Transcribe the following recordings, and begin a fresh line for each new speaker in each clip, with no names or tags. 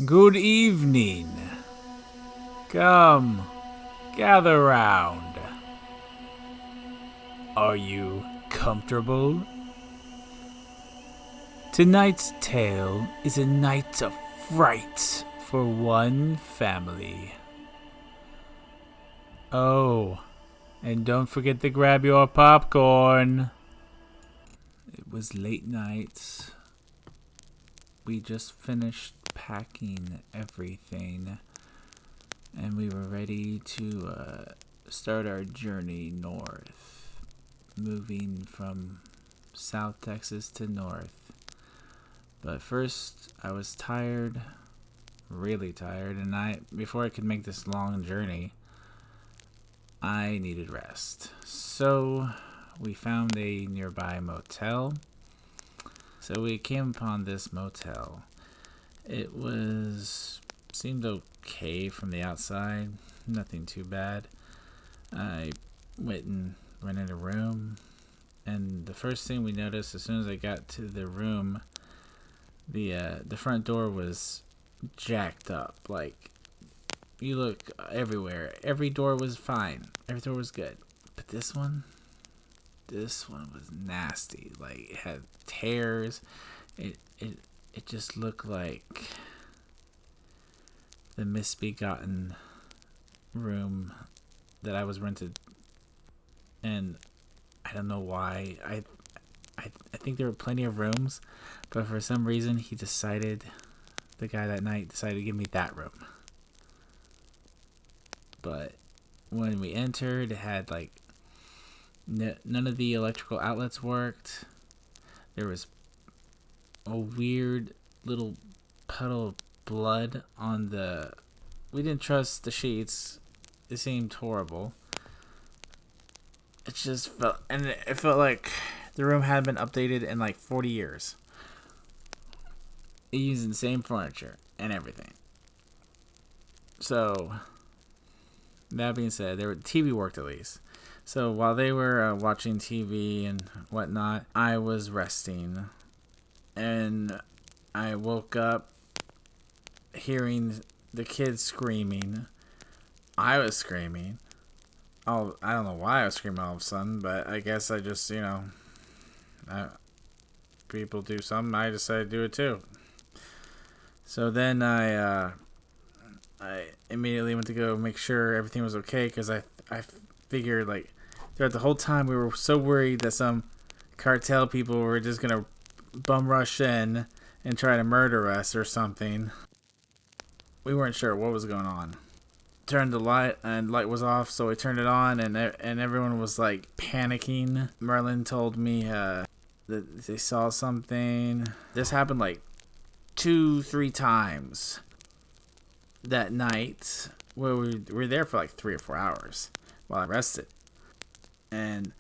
Good evening. Come, gather round. Are you comfortable? Tonight's tale is a night of fright for one family. Oh, and don't forget to grab your popcorn. It was late night. We just finished packing everything, and we were ready to start our journey north, moving from South Texas to north. But first, I was tired, really tired, and before I could make this long journey, I needed rest. So we found a nearby motel. So we came upon this motel. It seemed okay from the outside, nothing too bad. I went and rented a room, and the first thing we noticed as soon as I got to the room, the front door was jacked up. Like, you look everywhere, every door was fine, every door was good, but this one was nasty. Like, it had tears. It just looked like the misbegotten room that I was rented, and I don't know why. I think there were plenty of rooms, but for some reason the guy that night decided to give me that room. But when we entered, it had like none of the electrical outlets worked. There was a weird little puddle of blood on the. We didn't trust the sheets. They seemed horrible. It just it felt like the room had been updated in like 40 years. Using the same furniture and everything. So, that being said, TV worked at least. So while they were watching TV and whatnot, I was resting, and I woke up hearing the kids screaming. I was screaming. Oh, I don't know why I was screaming all of a sudden, but I guess I just, people do something, I decided to do it too. So then I immediately went to go make sure everything was okay, because I figured, like, throughout the whole time we were so worried that some cartel people were just gonna bum rush in and try to murder us or something. We weren't sure what was going on. Turned the light, and light was off, so we turned it on, and everyone was like panicking. Merlin told me that they saw something. This happened like 2-3 times that night, where we were there for like 3 or 4 hours while I rested. And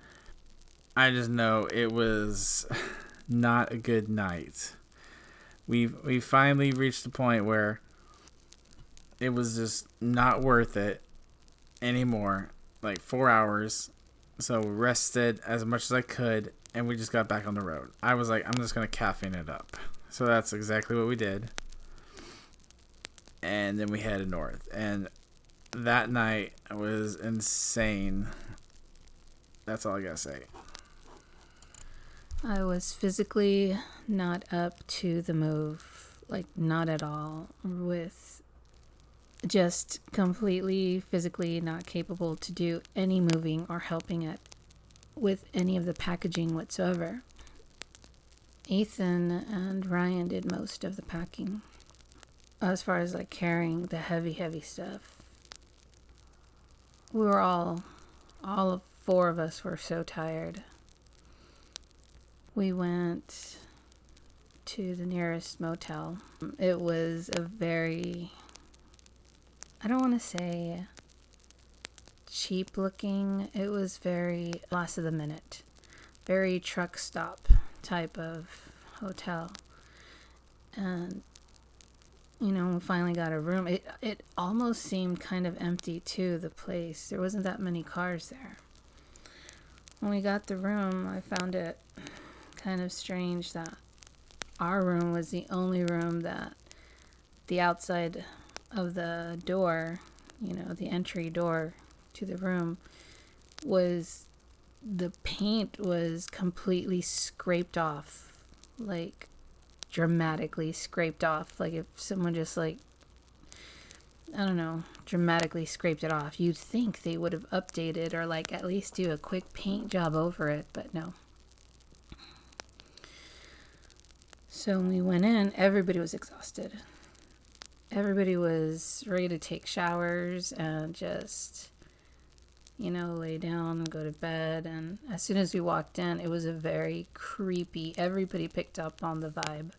I just know it was not a good night. We finally reached the point where it was just not worth it anymore. Like 4 hours. So we rested as much as I could, and we just got back on the road. I was like, I'm just going to caffeine it up. So that's exactly what we did. And then we headed north. And that night was insane. That's all I gotta say.
I was physically not up to the move, like not at all, with just completely physically not capable to do any moving or helping it with any of the packaging whatsoever. Ethan and Ryan did most of the packing, as far as like carrying the heavy stuff. We were all of 4 of us were so tired. We went to the nearest motel. It was a very, I don't want to say cheap looking. It was very last of the minute, very truck stop type of hotel. And we finally got a room. It almost seemed kind of empty too, the place. There wasn't that many cars there. When we got the room, I found it kind of strange that our room was the only room that the outside of the door, the entry door to the room, was the paint was completely scraped off, like dramatically scraped off. Like if someone just like, I don't know, dramatically scraped it off. You'd think they would have updated or like at least do a quick paint job over it, but no. So when we went in, everybody was exhausted. Everybody was ready to take showers and just, lay down and go to bed. And as soon as we walked in, it was a very creepy, everybody picked up on the vibe.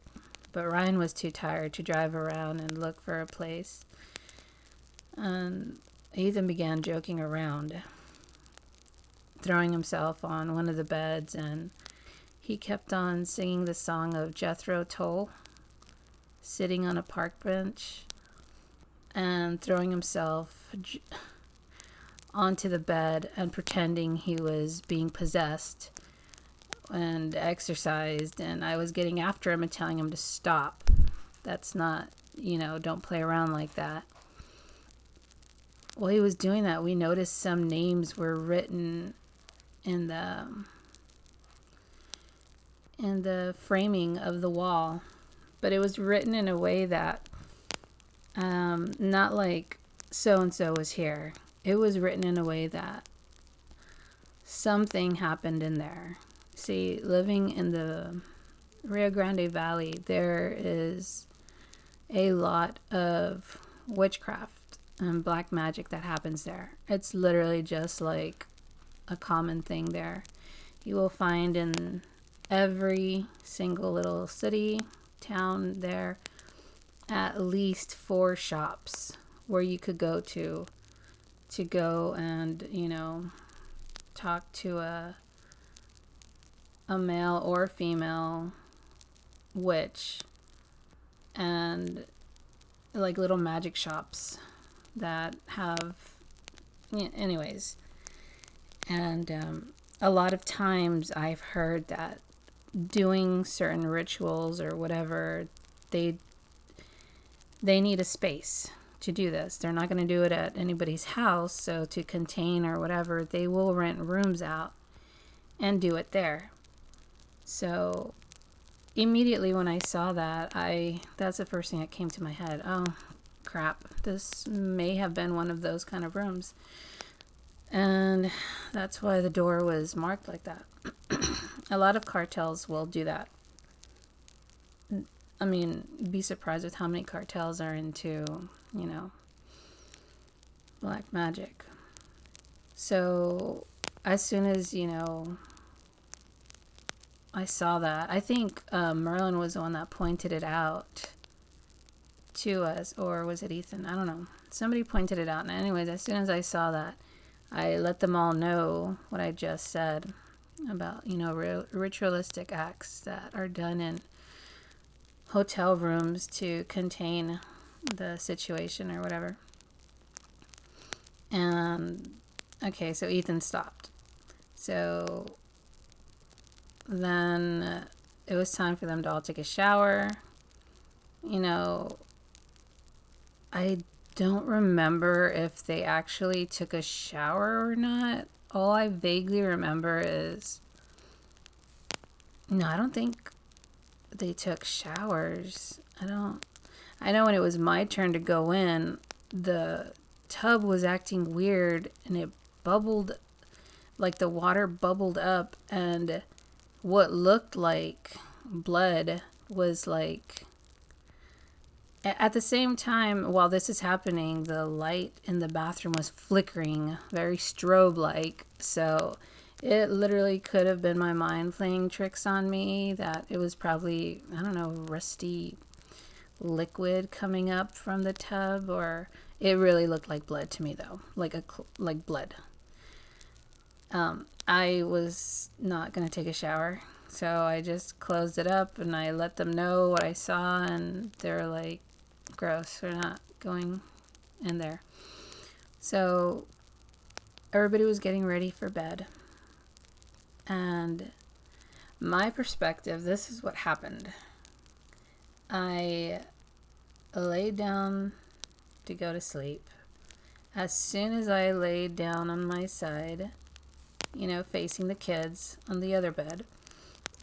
But Ryan was too tired to drive around and look for a place. And Ethan began joking around, throwing himself on one of the beds, and he kept on singing the song of Jethro Tull, sitting on a park bench and throwing himself onto the bed and pretending he was being possessed and exorcised. And I was getting after him and telling him to stop. That's not, don't play around like that. While he was doing that, we noticed some names were written in the framing of the wall, but it was written in a way that not like so and so was here. It was written in a way that something happened in there. See, living in the Rio Grande Valley, there is a lot of witchcraft and black magic that happens there. It's literally just like a common thing there. You will find in every single little city, town there, at least 4 shops where you could go to go and, talk to a male or female witch, and like little magic shops that have, anyways. And a lot of times I've heard that doing certain rituals or whatever, they need a space to do this. They're not going to do it at anybody's house, so to contain or whatever, they will rent rooms out and do it there. So immediately when I saw that, that's the first thing that came to my head. Oh, crap. This may have been one of those kind of rooms. And that's why the door was marked like that. A lot of cartels will do that. I mean, be surprised with how many cartels are into, black magic. So as soon as, I saw that, I think Merlin was the one that pointed it out to us, or was it Ethan? I don't know. Somebody pointed it out. And anyways, as soon as I saw that, I let them all know what I just said about, ritualistic acts that are done in hotel rooms to contain the situation or whatever. And okay, so Ethan stopped. So then it was time for them to all take a shower. I don't remember if they actually took a shower or not. All I vaguely remember is, no, I don't think they took showers. I know when it was my turn to go in, the tub was acting weird and it bubbled, like the water bubbled up, and what looked like blood was like, at the same time while this is happening, the light in the bathroom was flickering, very strobe like. So it literally could have been my mind playing tricks on me, that it was probably, I don't know, rusty liquid coming up from the tub, or it really looked like blood to me though, like blood. I was not going to take a shower, so I just closed it up and I let them know what I saw, and they're like, gross, we're not going in there. So everybody was getting ready for bed, and my perspective, this is what happened. I laid down to go to sleep. As soon as I laid down on my side, facing the kids on the other bed,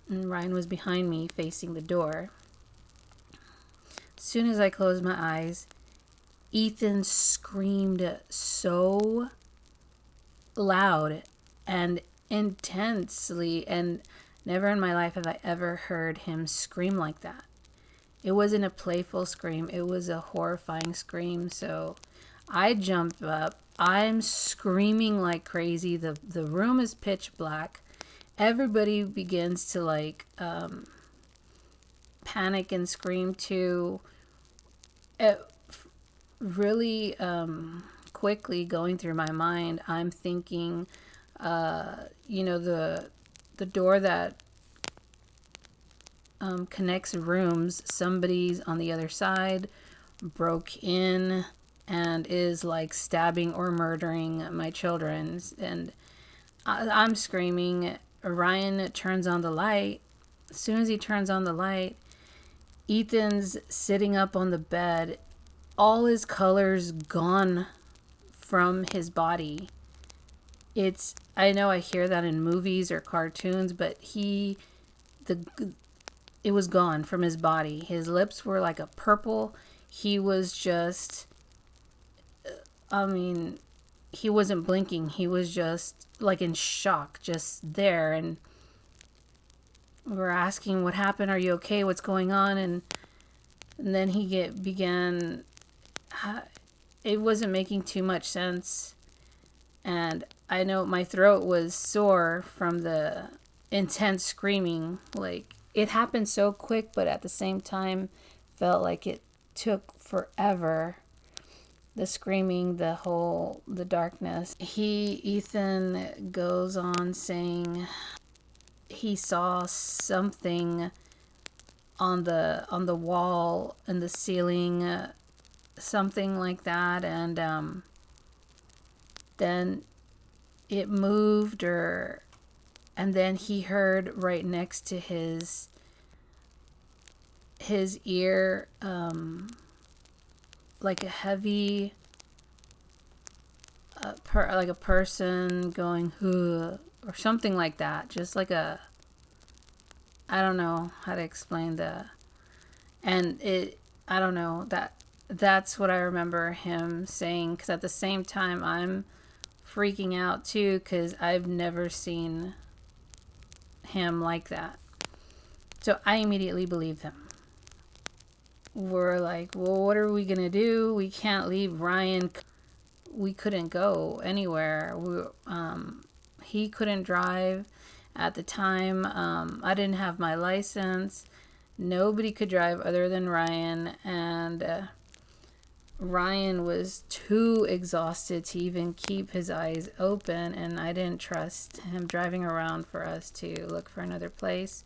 and Ryan was behind me facing the door. As soon as I closed my eyes, Ethan screamed so loud and intensely, and never in my life have I ever heard him scream like that. It wasn't a playful scream, it was a horrifying scream. So I jump up. I'm screaming like crazy. The room is pitch black. Everybody begins to panic and scream too. It really quickly going through my mind, I'm thinking, the door that connects rooms, somebody's on the other side broke in and is like stabbing or murdering my children. And I'm screaming. Ryan turns on the light. As soon as he turns on the light, Ethan's sitting up on the bed, all his colors gone from his body. I know I hear that in movies or cartoons, but it was gone from his body. His lips were like a purple. He was just, he wasn't blinking. He was just like in shock, just there. And we're asking, what happened? Are you okay? What's going on? And then he began, it wasn't making too much sense. And I know my throat was sore from the intense screaming. Like, it happened so quick, but at the same time felt like it took forever. The screaming, the darkness. Ethan goes on saying he saw something on the wall and the ceiling, something like that, and then it moved, and then he heard right next to his ear, like a heavy, like a person going or something like that. Just like I don't know how to explain I don't know, that's what I remember him saying. Because at the same time, I'm freaking out too, because I've never seen him like that. So I immediately believed him. We're like, well, what are we gonna do? We can't leave Ryan. We couldn't go anywhere. He couldn't drive at the time. I didn't have my license. Nobody could drive other than Ryan, and Ryan was too exhausted to even keep his eyes open, and I didn't trust him driving around for us to look for another place.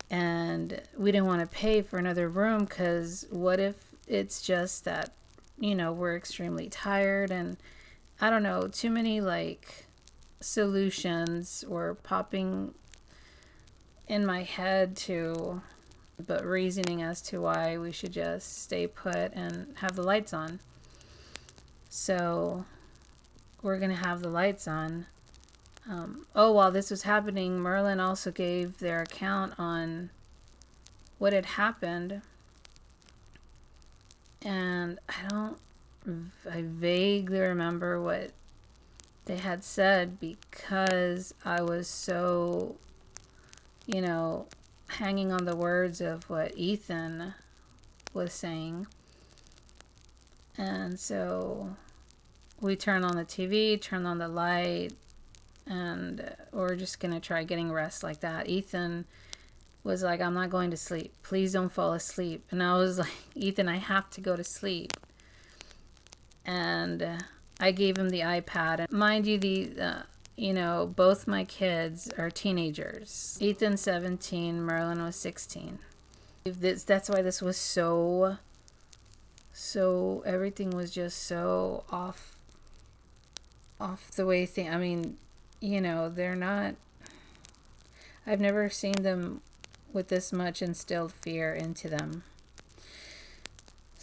And we didn't want to pay for another room, because what if it's just that, we're extremely tired, and I don't know, too many solutions were popping in my head but reasoning as to why we should just stay put and have the lights on. So we're going to have the lights on. While this was happening, Merlin also gave their account on what had happened. And I vaguely remember what they had said, because I was so, hanging on the words of what Ethan was saying. And so we turned on the TV, turned on the light, and we're just going to try getting rest like that. Ethan was like, I'm not going to sleep. Please don't fall asleep. And I was like, Ethan, I have to go to sleep. And I gave him the iPad. And mind you, both my kids are teenagers. Ethan's 17, Merlin was 16. That's why this was so everything was just so off the way they're not, I've never seen them with this much instilled fear into them.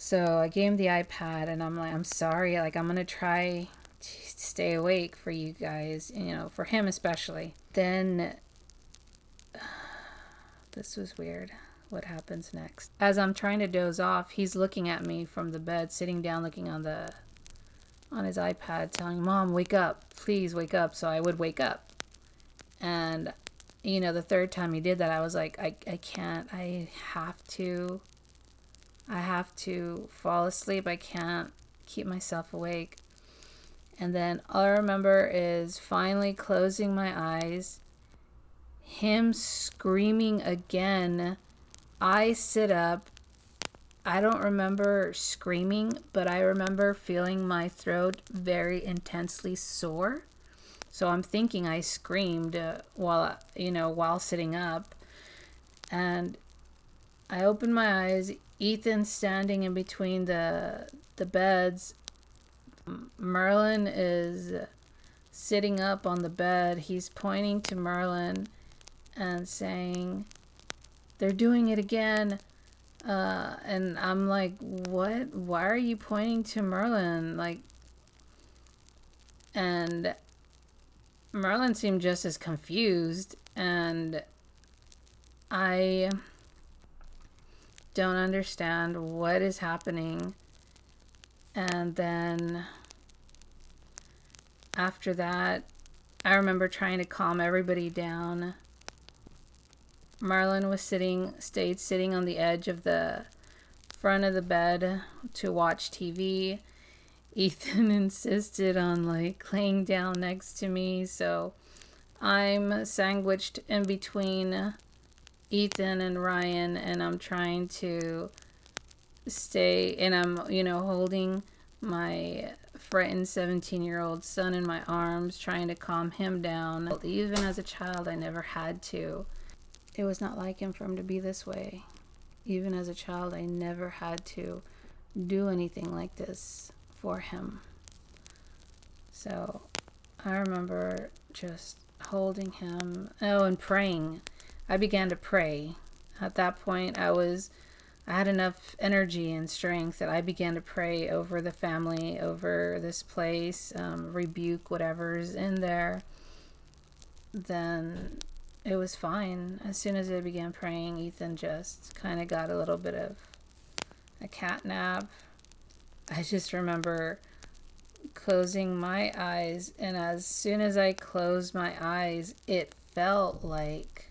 So I gave him the iPad and I'm like, I'm sorry. Like, I'm going to try to stay awake for you guys, for him especially. Then this was weird. What happens next? As I'm trying to doze off, he's looking at me from the bed, sitting down, looking on his iPad, telling Mom, wake up, please wake up. So I would wake up. And, the third time he did that, I was like, I can't, I have to fall asleep. I can't keep myself awake. And then all I remember is finally closing my eyes, him screaming again. I sit up. I don't remember screaming, but I remember feeling my throat very intensely sore. So I'm thinking I screamed while sitting up. And I opened my eyes. Ethan's standing in between the beds. Merlin is sitting up on the bed. He's pointing to Merlin and saying, "They're doing it again." And I'm like, "What? Why are you pointing to Merlin?" And Merlin seemed just as confused, and I don't understand what is happening. And then after that, I remember trying to calm everybody down. Marlon stayed sitting on the edge of the front of the bed to watch TV. Ethan insisted on laying down next to me, so I'm sandwiched in between Ethan and Ryan, and I'm trying to stay, and I'm holding my frightened 17-year-old son in my arms, trying to calm him down. Even as a child, I never had to. It was not like him for him to be this way. Even as a child, I never had to do anything like this for him. So I remember just holding him. Oh, and praying. I began to pray. At that point, I had enough energy and strength that I began to pray over the family, over this place, rebuke whatever's in there. Then it was fine. As soon as I began praying, Ethan just kind of got a little bit of a cat nap. I just remember closing my eyes, and as soon as I closed my eyes, it felt like,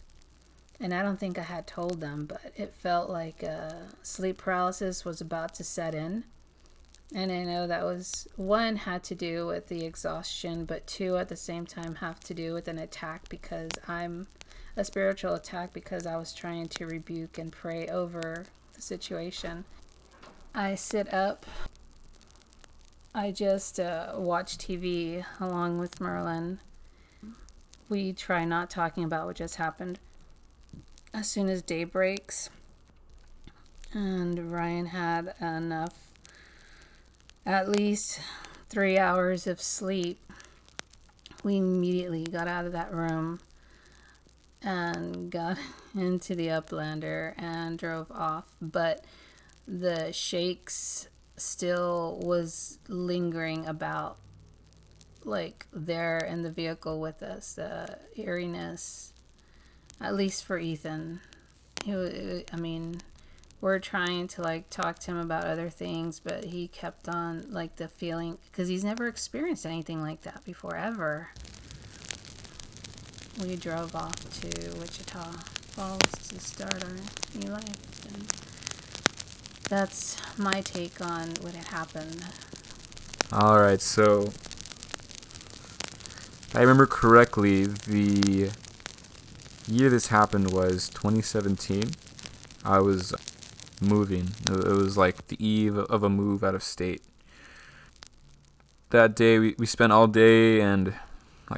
and I don't think I had told them, but it felt like sleep paralysis was about to set in. And I know that was, one, had to do with the exhaustion, but two, at the same time, have to do with an attack, because I'm a spiritual attack, because I was trying to rebuke and pray over the situation. I sit up. I just watch TV along with Merlin. We try not talking about what just happened. As soon as day breaks and Ryan had enough, at least 3 hours of sleep, we immediately got out of that room and got into the Uplander and drove off. But the shakes still was lingering about, there in the vehicle with us, the eeriness, at least for Ethan. We're trying to talk to him about other things, but he kept on the feeling, because he's never experienced anything like that before, ever. We drove off to Wichita Falls to start our new life, and that's my take on what had happened.
Alright, so if I remember correctly, the year this happened was 2017. I was moving. It was like the eve of a move out of state. That day, we spent all day and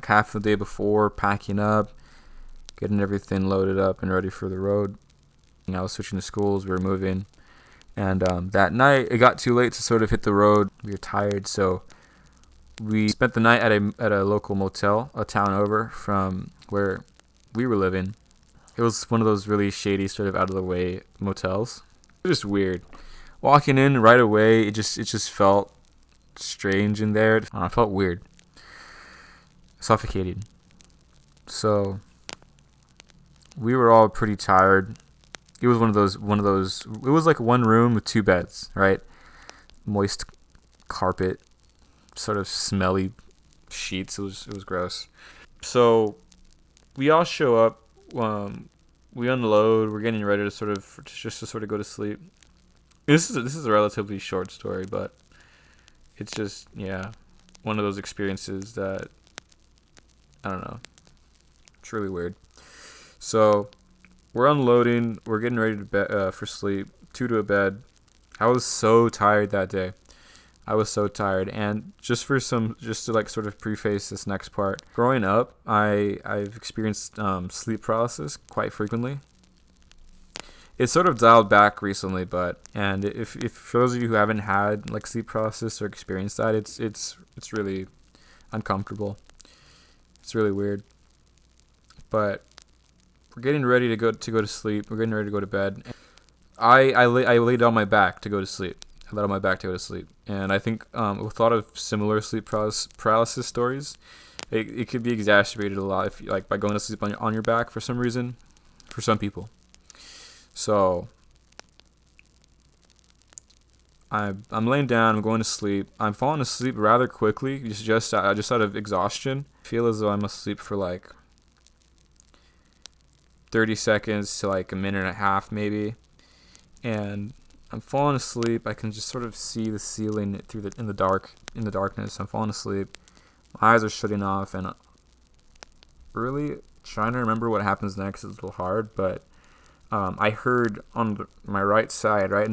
half the day before packing up, getting everything loaded up and ready for the road. I was switching to schools, we were moving. And that night, it got too late to sort of hit the road. We were tired, so we spent the night at a local motel, a town over from where we were living. It was one of those really shady, sort of out of the way motels. It was just weird. Walking in right away, it just felt strange in there. I felt weird, suffocating. So we were all pretty tired. It was one of those. It was like one room with two beds, right? Moist carpet, sort of smelly sheets. It was gross. So we all show up. We unload. We're getting ready to sort of go to sleep. This is a relatively short story, but it's just one of those experiences that I don't know. It's really weird. So we're unloading. We're getting ready to bed for sleep. 2 to a bed. I was so tired that day. I was so tired, and just to like sort of preface this next part. Growing up, I've experienced sleep paralysis quite frequently. It's sort of dialed back recently, and if for those of you who haven't had like sleep paralysis or experienced that, it's really uncomfortable. It's really weird. But we're getting ready to go to sleep. We're getting ready to go to bed. I laid on my back to go to sleep. I laid on my back to go to sleep. And I think with a lot of similar sleep paralysis stories, it could be exacerbated a lot if like by going to sleep on your back for some reason, for some people. So I'm laying down. I'm going to sleep. I'm falling asleep rather quickly, just out of exhaustion. I feel as though I'm asleep for like 30 seconds to like a minute and a half maybe, and I'm falling asleep. I can just sort of see the ceiling in the darkness. I'm falling asleep. My eyes are shutting off, and really trying to remember what happens next is a little hard. But I heard on my right side, right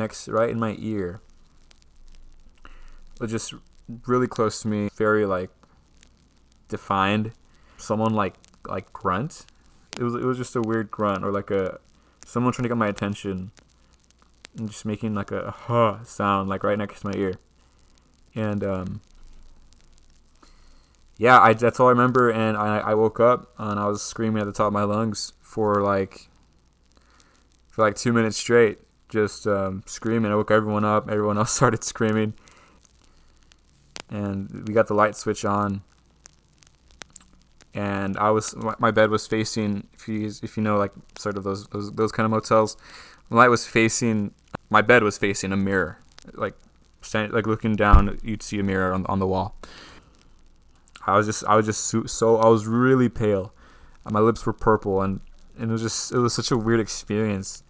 in my ear, just really close to me, very like defined, someone like grunt. It was just a weird grunt, or like someone trying to get my attention, and just making like a huh sound, like right next to my ear. And that's all I remember. And I woke up and I was screaming at the top of my lungs for like 2 minutes straight, just screaming. I woke everyone up. Everyone else started screaming, and we got the light switch on. And my bed was facing, if you know, like sort of those kind of motels. My bed was facing a mirror, like looking down, you'd see a mirror on the wall. I was really pale, and my lips were purple, and it was such a weird experience.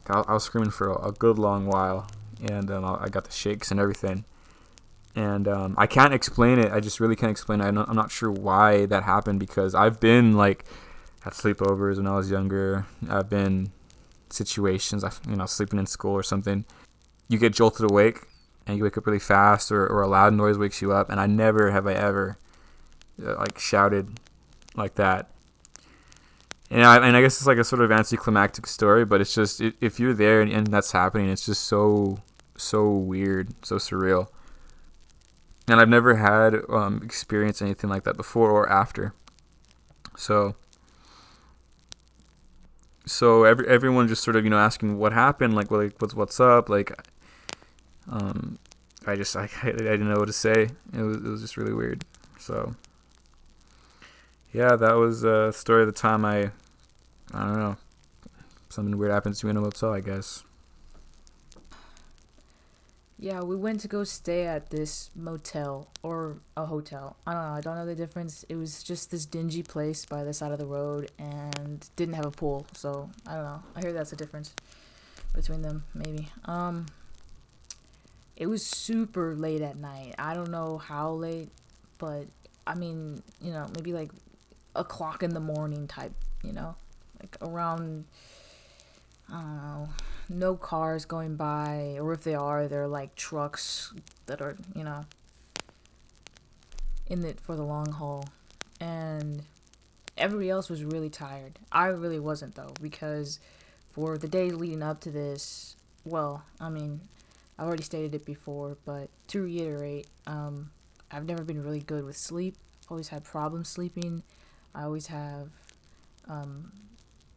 I was screaming for a good long while, and I got the shakes and everything. And I can't explain it. I just really can't explain it. I'm not sure why that happened, because I've been like at sleepovers when I was younger. I've been situations, sleeping in school or something. You get jolted awake and you wake up really fast, or a loud noise wakes you up. And I never have I ever like shouted like that. And I guess it's like a sort of anticlimactic story, but it's just if you're there and that's happening, it's just so weird, so surreal. And I've never had experienced anything like that before or after. So everyone just sort of asking what happened, like what's up, like I didn't know what to say. It was just really weird. So yeah, that was a story of the time I don't know, something weird happened to me in a motel, I guess.
Yeah, we went to go stay at this motel or a hotel. I don't know. I don't know the difference. It was just this dingy place by the side of the road and didn't have a pool. So, I don't know. I hear that's a difference between them, maybe. It was super late at night. I don't know how late, but I mean, maybe like 1:00 in the morning type, like around, I don't know, no cars going by, or if they are, they're like trucks that are, in it for the long haul. And everybody else was really tired. I really wasn't, though, because for the days leading up to this, well, I mean, I've already stated it before, but to reiterate, I've never been really good with sleep. Always had problems sleeping. I always have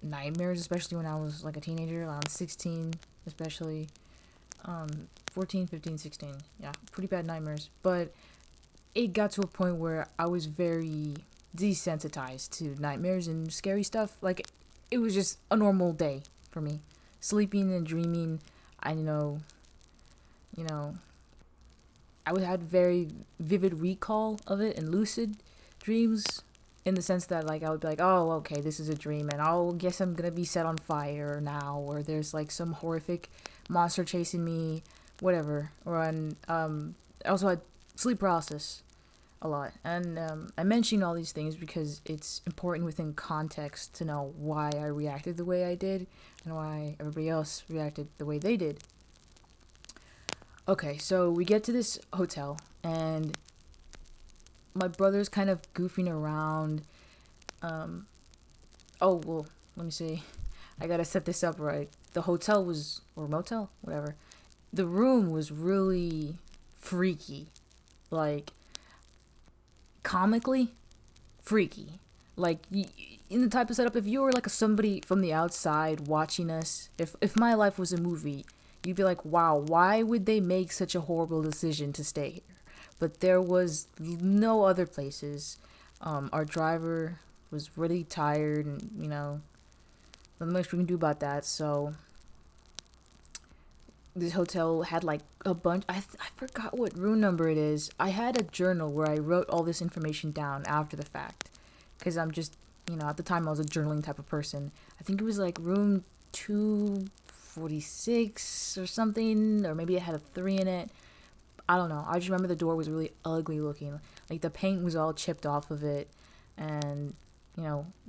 nightmares, especially when I was like a teenager, around 16 especially. 14, 15, 16. Yeah, pretty bad nightmares. But it got to a point where I was very desensitized to nightmares and scary stuff. Like, it was just a normal day for me. Sleeping and dreaming, I you know, I would had very vivid recall of it and lucid dreams in the sense that like I would be like, oh, okay, this is a dream, and I'll guess I'm gonna be set on fire now, or there's like some horrific monster chasing me, whatever. Or I also had sleep paralysis a lot, and I mention all these things because it's important within context to know why I reacted the way I did and why everybody else reacted the way they did. Okay, so we get to this hotel, and my brother's kind of goofing around. Oh, well, let me see. I gotta set this up right. The hotel was, or motel, whatever. The room was really freaky. Like, comically freaky. Like, in the type of setup, if you were like somebody from the outside watching us, if my life was a movie, you'd be like, wow, why would they make such a horrible decision to stay here? But there was no other places. Our driver was really tired, and not much we can do about that. So this hotel had like a bunch. I forgot what room number it is. I had a journal where I wrote all this information down after the fact, because I'm just at the time I was a journaling type of person. I think it was like room 246 or something, or maybe it had a 3 in it. I don't know. I just remember the door was really ugly looking. Like the paint was all chipped off of it, and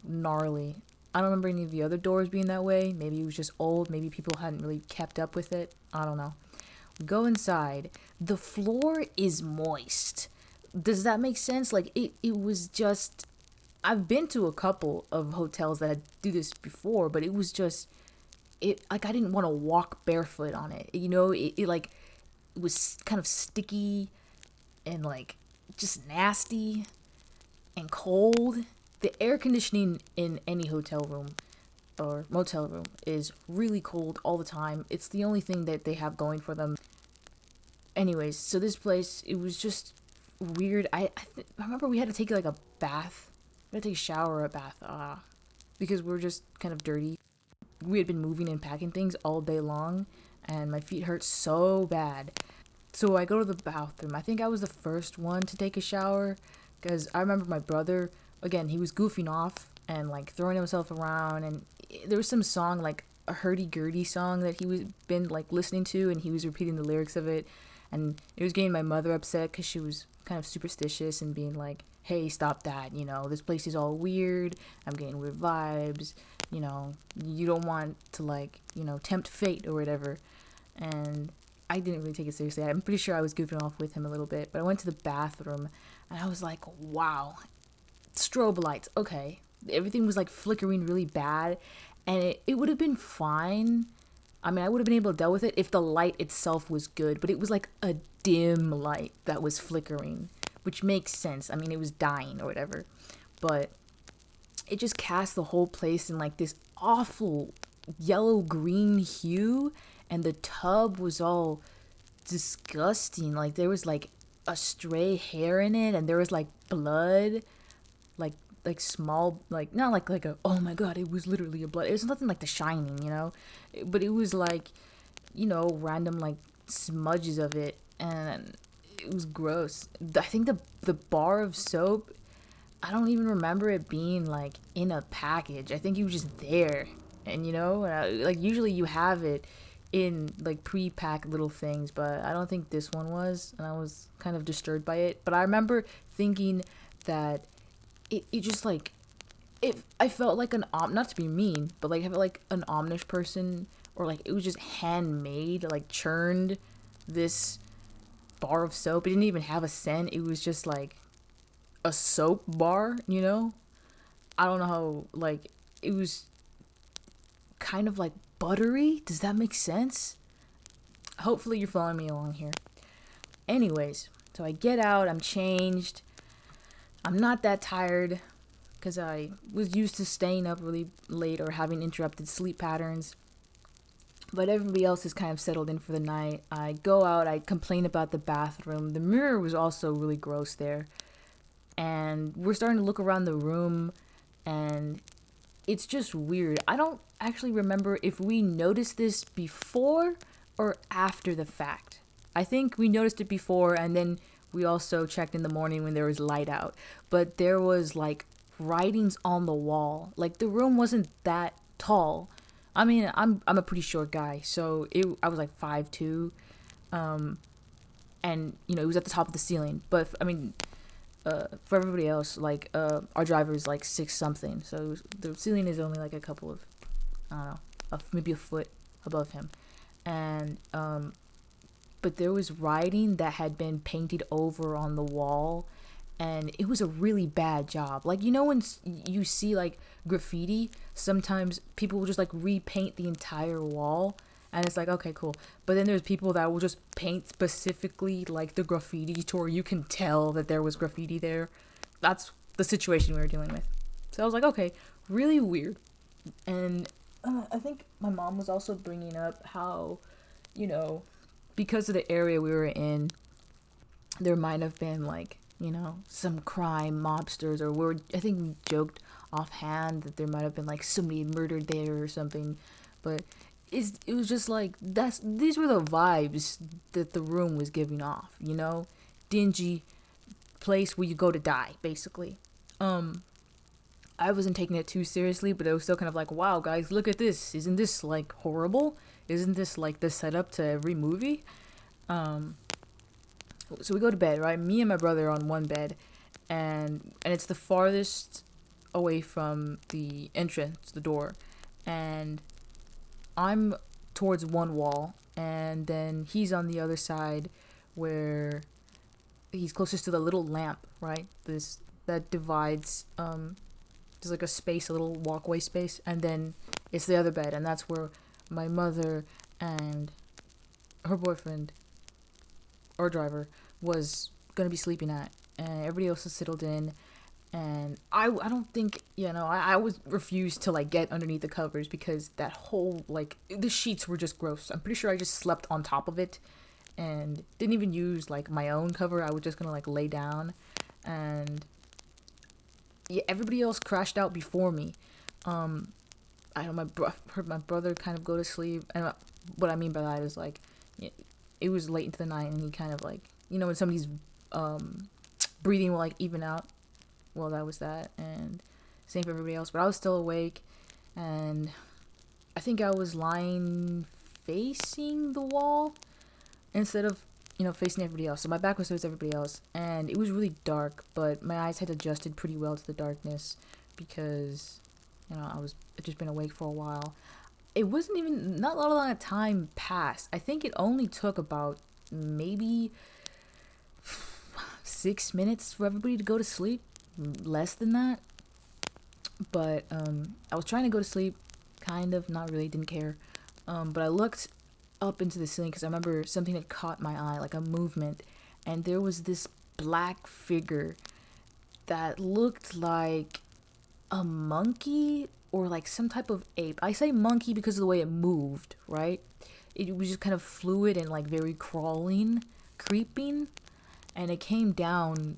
gnarly. I don't remember any of the other doors being that way. Maybe it was just old. Maybe people hadn't really kept up with it. I don't know. We go inside. The floor is moist. Does that make sense? Like it was just. I've been to a couple of hotels that do this before, but it was just. Like I didn't want to walk barefoot on it. It was kind of sticky and like just nasty and cold. The air conditioning in any hotel room or motel room is really cold all the time. It's the only thing that they have going for them. Anyways, so this place, it was just weird. I remember we had to take like a bath. We had to take a shower or a bath because we were just kind of dirty. We had been moving and packing things all day long, and my feet hurt so bad. So I go to the bathroom. I think I was the first one to take a shower, because I remember my brother, again, he was goofing off and like throwing himself around, and there was some song, like a hurdy-gurdy song that he was been like listening to, and he was repeating the lyrics of it, and it was getting my mother upset because she was kind of superstitious and being like, hey, stop that, this place is all weird, I'm getting weird vibes, you don't want to like, tempt fate or whatever. And I didn't really take it seriously. I'm pretty sure I was goofing off with him a little bit, but I went to the bathroom and I was like, wow, strobe lights. Okay. Everything was like flickering really bad, and it would have been fine. I mean, I would have been able to deal with it if the light itself was good, but it was like a dim light that was flickering, which makes sense. I mean, it was dying or whatever, but it just cast the whole place in like this awful yellow-green hue, and the tub was all disgusting. Like there was like a stray hair in it, and there was like blood, like small, like not like a, oh my god, it was literally a blood. It was nothing like The Shining, but it was like, random like smudges of it, and it was gross. I think the bar of soap, I don't even remember it being like in a package. I think it was just there, and like usually you have it in like pre-packed little things, but I don't think this one was, and I was kind of disturbed by it. But I remember thinking that it just like, I felt like not to be mean, but like I felt like an Amish person, or like it was just handmade, like churned this bar of soap. It didn't even have a scent. It was just like a soap bar, I don't know how, like, it was kind of like buttery. Does that make sense? Hopefully you're following me along here. Anyways, so I get out, I'm changed. I'm not that tired because I was used to staying up really late or having interrupted sleep patterns. But everybody else is kind of settled in for the night. I go out, I complain about the bathroom. The mirror was also really gross there. And we're starting to look around the room, and it's just weird. I don't actually remember if we noticed this before or after the fact. I think we noticed it before, and then we also checked in the morning when there was light out. But there was like writings on the wall. Like the room wasn't that tall. I mean, I'm a pretty short guy, so I was like 5'2", and it was at the top of the ceiling. But I mean, for everybody else, like our driver is like 6 something, so the ceiling is only like a couple of, I don't know, maybe a foot above him, and but there was writing that had been painted over on the wall, and it was a really bad job. Like, when you see like graffiti, sometimes people will just like repaint the entire wall, and it's like, okay, cool. But then there's people that will just paint specifically like the graffiti to where you can tell that there was graffiti there. That's the situation we were dealing with. So I was like, okay, really weird. And I think my mom was also bringing up how, because of the area we were in, there might have been like, some crime mobsters, or I think we joked offhand that there might have been like somebody murdered there or something. But it was just like, these were the vibes that the room was giving off, dingy place where you go to die, basically. I wasn't taking it too seriously, but it was still kind of like, wow, guys, look at this. Isn't this like horrible? Isn't this like the setup to every movie? So we go to bed, right? Me and my brother are on one bed, and it's the farthest away from the entrance, the door, and I'm towards one wall, and then he's on the other side where he's closest to the little lamp, right? That divides, there's like a space, a little walkway space, and then it's the other bed, and that's where my mother and her boyfriend, or driver, was gonna be sleeping at, and everybody else is settled in. And I don't think, I was refused to like get underneath the covers because that whole, like, the sheets were just gross. I'm pretty sure I just slept on top of it and didn't even use like my own cover. I was just gonna like lay down, and yeah, everybody else crashed out before me. I heard my brother kind of go to sleep, and what I mean by that is like, it was late into the night, and he kind of like, when somebody's breathing will like even out. Well, that was that, and same for everybody else. But I was still awake, and I think I was lying facing the wall instead of, facing everybody else. So my back was towards everybody else, and it was really dark, but my eyes had adjusted pretty well to the darkness because, I'd just been awake for a while. It wasn't even, not a lot of time passed. I think it only took about maybe 6 minutes for everybody to go to sleep. Less than that. But I was trying to go to sleep, kind of, not really, didn't care. But I looked up into the ceiling because I remember something had caught my eye, like a movement, and there was this black figure that looked like a monkey or like some type of ape. I say monkey because of the way it moved, right? It was just kind of fluid and like very crawling, creeping, and it came down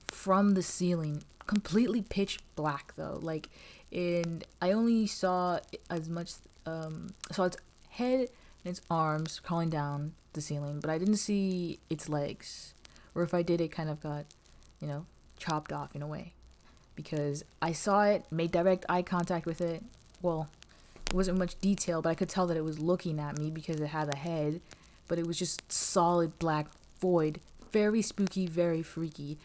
from the ceiling, completely pitch black though. Like, and I only saw as much, saw its head and its arms crawling down the ceiling, but I didn't see its legs, or if I did, it kind of got, chopped off in a way, because I saw it, made direct eye contact with it. Well, it wasn't much detail, but I could tell that it was looking at me because it had a head, but it was just solid black void, very spooky, very freaky.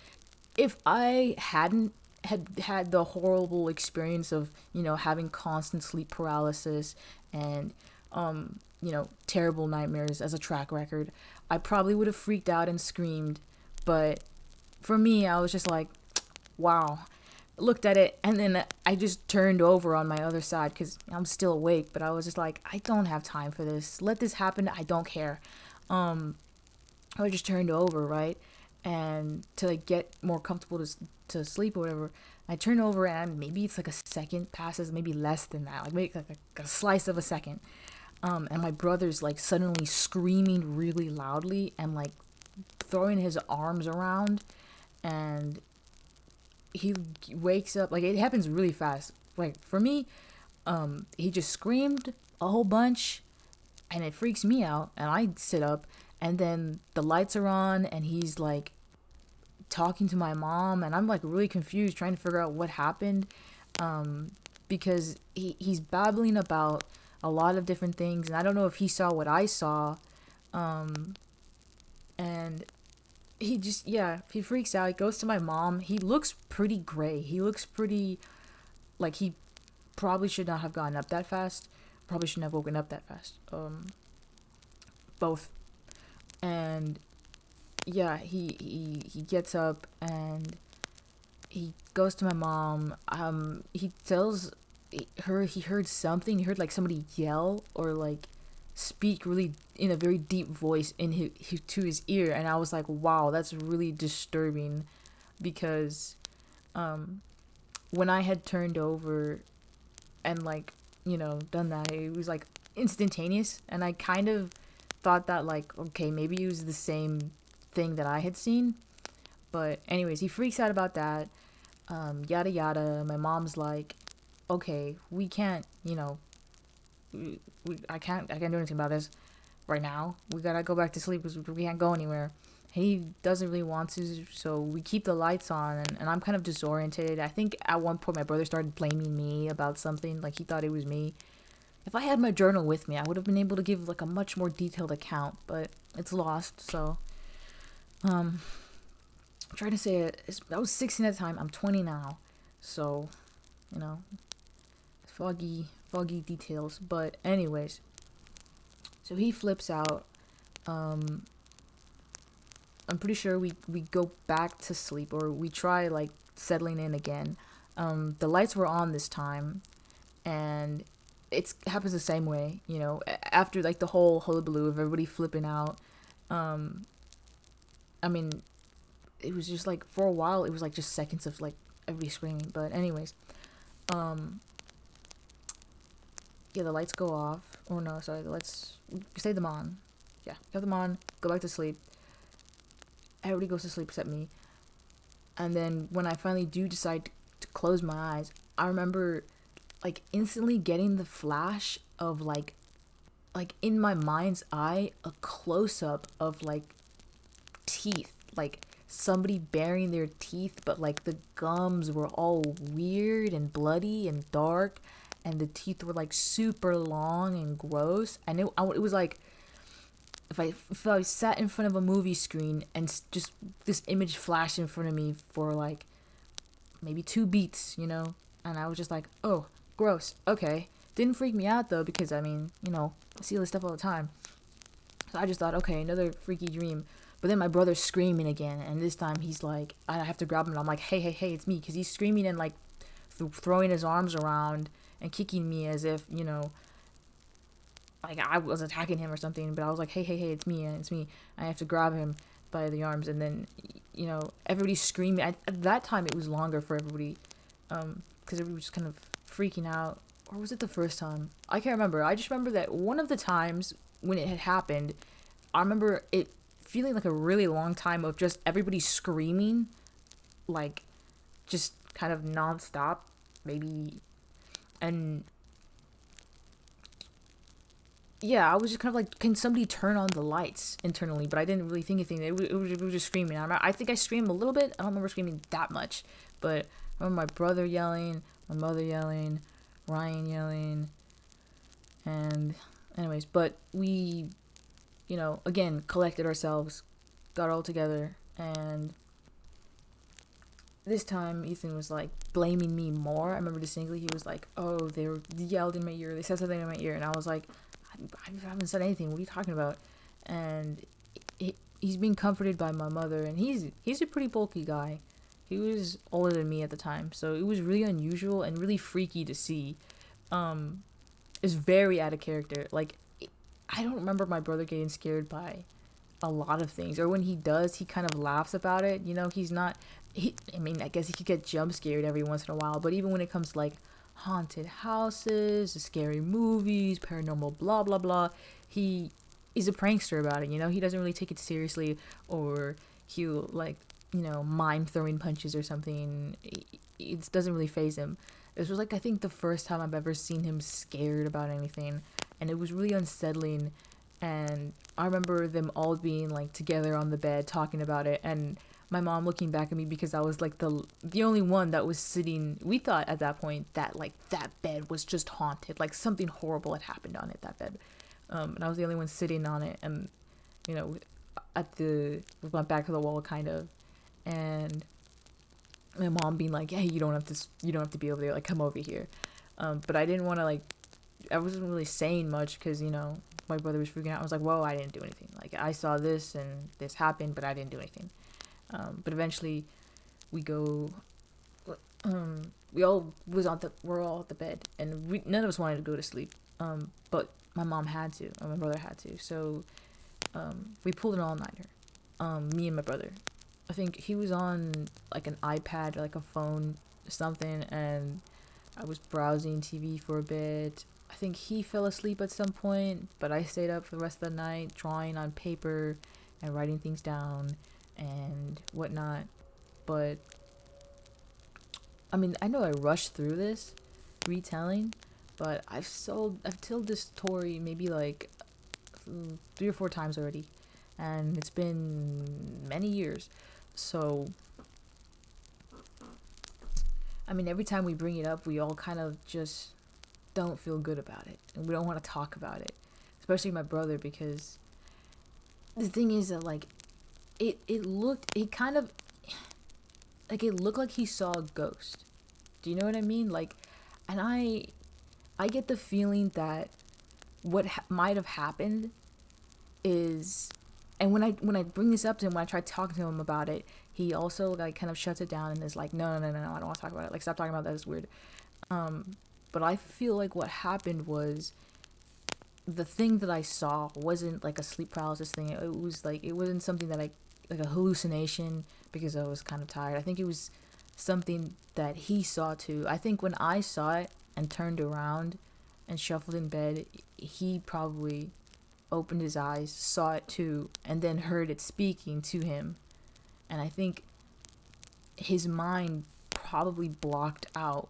If I hadn't had the horrible experience of, having constant sleep paralysis and, terrible nightmares as a track record, I probably would have freaked out and screamed. But for me, I was just like, wow. Looked at it, and then I just turned over on my other side because I'm still awake, but I was just like, I don't have time for this. Let this happen. I don't care. I just turned over, right? And to like get more comfortable to sleep or whatever, I turn over, and maybe it's like a second passes, maybe less than that, like maybe like a slice of a second. And my brother's like suddenly screaming really loudly and like throwing his arms around, and he wakes up. Like, it happens really fast. Like, for me, he just screamed a whole bunch, and it freaks me out, and I sit up, and then the lights are on, and he's like talking to my mom, and I'm like really confused trying to figure out what happened, because he's babbling about a lot of different things, and I don't know if he saw what I saw, and he just, yeah, he freaks out. He goes to my mom. He looks pretty gray. He looks pretty like he probably should not have gotten up that fast. Probably shouldn't have woken up that fast. Both. And yeah, he gets up and he goes to my mom. He tells her he heard something. He heard like somebody yell or like speak really in a very deep voice in to his ear, and I was like, wow, that's really disturbing, because when I had turned over and like, you know, done that, it was like instantaneous, and I kind of thought that like, okay, maybe it was the same thing that I had seen. But anyways, he freaks out about that, yada yada. My mom's like, okay, we can't, you know, I can't do anything about this right now. We gotta go back to sleep because we can't go anywhere. He doesn't really want to, so we keep the lights on, and I'm kind of disoriented. I think at one point my brother started blaming me about something, like he thought it was me. If I had my journal with me, I would have been able to give like a much more detailed account, but it's lost, so I'm trying to say it. I was 16 at the time, I'm 20 now, so, you know, foggy details. But anyways, so he flips out. I'm pretty sure we go back to sleep, or we try like settling in again. The lights were on this time, and it happens the same way, you know, after like the whole hullabaloo of everybody flipping out. I mean, it was just like, for a while it was like just seconds of like everybody screaming. But anyways, yeah, the lights go off. Or no, sorry, the lights, we stayed them on. Yeah, got them on, go back to sleep. Everybody goes to sleep except me. And then when I finally do decide to close my eyes, I remember like instantly getting the flash of like in my mind's eye, a close-up of like teeth, like somebody baring their teeth, but like the gums were all weird and bloody and dark, and the teeth were like super long and gross. And it was like if I sat in front of a movie screen and just this image flashed in front of me for like maybe 2 beats, you know, and I was just like, oh, gross. Okay, didn't freak me out though, because I mean, you know, I see all this stuff all the time. So I just thought, okay, another freaky dream. But then my brother's screaming again, and this time he's like, I have to grab him, and I'm like, hey, it's me, because he's screaming and like throwing his arms around and kicking me as if, you know, like I was attacking him or something. But I was like, hey, it's me. I have to grab him by the arms, and then, you know, everybody's screaming. At that time, it was longer for everybody, because everybody was just kind of freaking out. Or was it the first time? I can't remember. I just remember that one of the times when it had happened, I remember it feeling like a really long time of just everybody screaming, like just kind of nonstop, maybe. And yeah, I was just kind of like, can somebody turn on the lights internally? But I didn't really think anything. It was just screaming. I think I screamed a little bit. I don't remember screaming that much. But I remember my brother yelling, my mother yelling, Ryan yelling. And anyways, but we, you know, again, collected ourselves, got all together. And this time, Ethan was like blaming me more. I remember distinctly, he was like, oh, they yelled in my ear. They said something in my ear. And I was like, I haven't said anything. What are you talking about? And he's being comforted by my mother, and he's a pretty bulky guy. He was older than me at the time, so it was really unusual and really freaky to see. It's very out of character. Like, I don't remember my brother getting scared by a lot of things, or when he does, he kind of laughs about it. You know, he's not. I mean, I guess he could get jump scared every once in a while, but even when it comes to like haunted houses, scary movies, paranormal, blah blah blah. He is a prankster about it. He doesn't really take it seriously, or he'll like mime throwing punches or something. It doesn't really faze him. This was like I think the first time I've ever seen him scared about anything, and it was really unsettling. And I remember them all being like together on the bed talking about it, and my mom looking back at me because I was like the only one that was sitting. We thought at that point that like that bed was just haunted, like something horrible had happened on it, that bed. And I was the only one sitting on it, and with my back to the wall kind of, and my mom being like, "Hey, you don't have to be over there. Like, come over here." But I didn't want to I wasn't really saying much because my brother was freaking out. I was like, "Whoa, I didn't do anything. Like, I saw this and this happened, but I didn't do anything." But eventually, we go. We're all at the bed, and none of us wanted to go to sleep. But my mom had to, and my brother had to. So, we pulled an all-nighter. Me and my brother. I think he was on like an iPad or like a phone, something, and I was browsing TV for a bit. I think he fell asleep at some point, but I stayed up for the rest of the night drawing on paper and writing things down and whatnot. But I mean, I know I rushed through this retelling, but I've told this story maybe like 3 or 4 times already, and it's been many years. So I mean, every time we bring it up, we all kind of just don't feel good about it, and we don't want to talk about it, especially my brother, because the thing is that like it looked like he saw a ghost. Do you know what I mean? Like, and I get the feeling that what might have happened is, and when I bring this up to him, when I try talking to him about it, he also like kind of shuts it down and is like, no, I don't want to talk about it. Like, stop talking about that. It's weird. But I feel like what happened was the thing that I saw wasn't like a sleep paralysis thing. It was like, it wasn't something that like a hallucination because I was kind of tired. I think it was something that he saw too. I think when I saw it and turned around and shuffled in bed, he probably opened his eyes, saw it too, and then heard it speaking to him. And I think his mind probably blocked out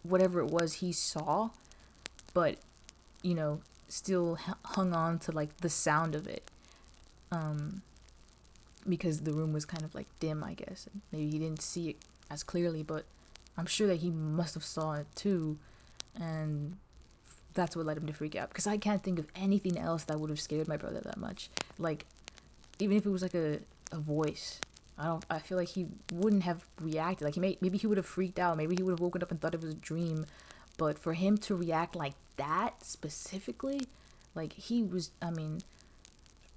whatever it was he saw, but still hung on to like the sound of it, because the room was kind of like dim, I guess. Maybe he didn't see it as clearly, but I'm sure that he must have saw it too, and that's what led him to freak out. Because I can't think of anything else that would have scared my brother that much. Like, even if it was like a voice, I feel like he wouldn't have reacted. Like, maybe he would have freaked out. Maybe he would have woken up and thought it was a dream. But for him to react like that specifically, like, he was, I mean,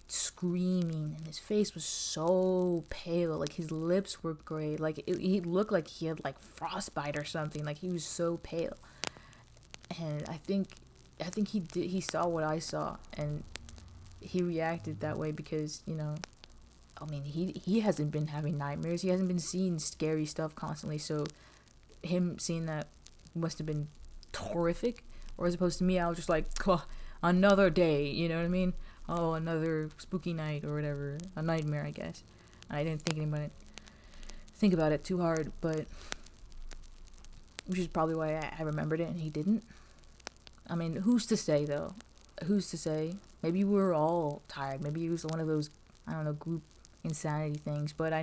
screaming, and his face was so pale. Like, his lips were gray. Like, he looked like he had like frostbite or something. Like, he was so pale. And I think he saw what I saw, and he reacted that way because I mean, he hasn't been having nightmares. He hasn't been seeing scary stuff constantly. So him seeing that must have been horrific. Or as opposed to me, I was just like, oh, another day. You know what I mean? Oh, another spooky night or whatever. A nightmare, I guess. I didn't think about it too hard, but which is probably why I remembered it and he didn't. I mean, who's to say though? Who's to say? Maybe we were all tired. Maybe it was one of those, I don't know, group insanity things. But I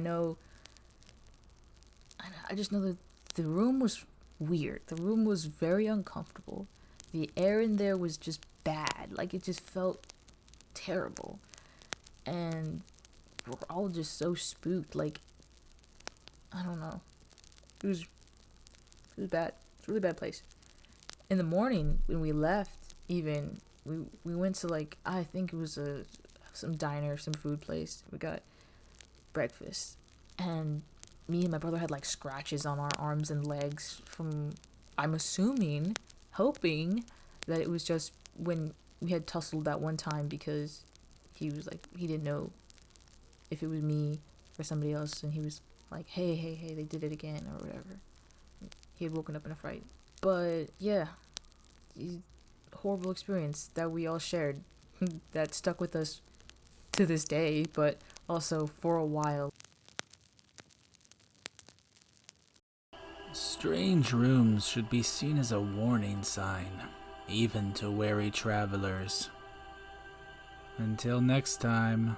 just know that the room was weird. The room was very uncomfortable. The air in there was just bad. Like, it just felt terrible. And we're all just so spooked. Like, I don't know. It was bad. It's a really bad place. In the morning, when we left, even, we went to, like, I think it was some diner, some food place. We got breakfast. And me and my brother had, like, scratches on our arms and legs from, I'm assuming, hoping that it was just when we had tussled that one time, because he was, like, he didn't know if it was me or somebody else. And he was like, hey, they did it again or whatever. He had woken up in a fright. But yeah, horrible experience that we all shared that stuck with us to this day, but also for a while.
Strange rooms should be seen as a warning sign, even to wary travelers. Until next time.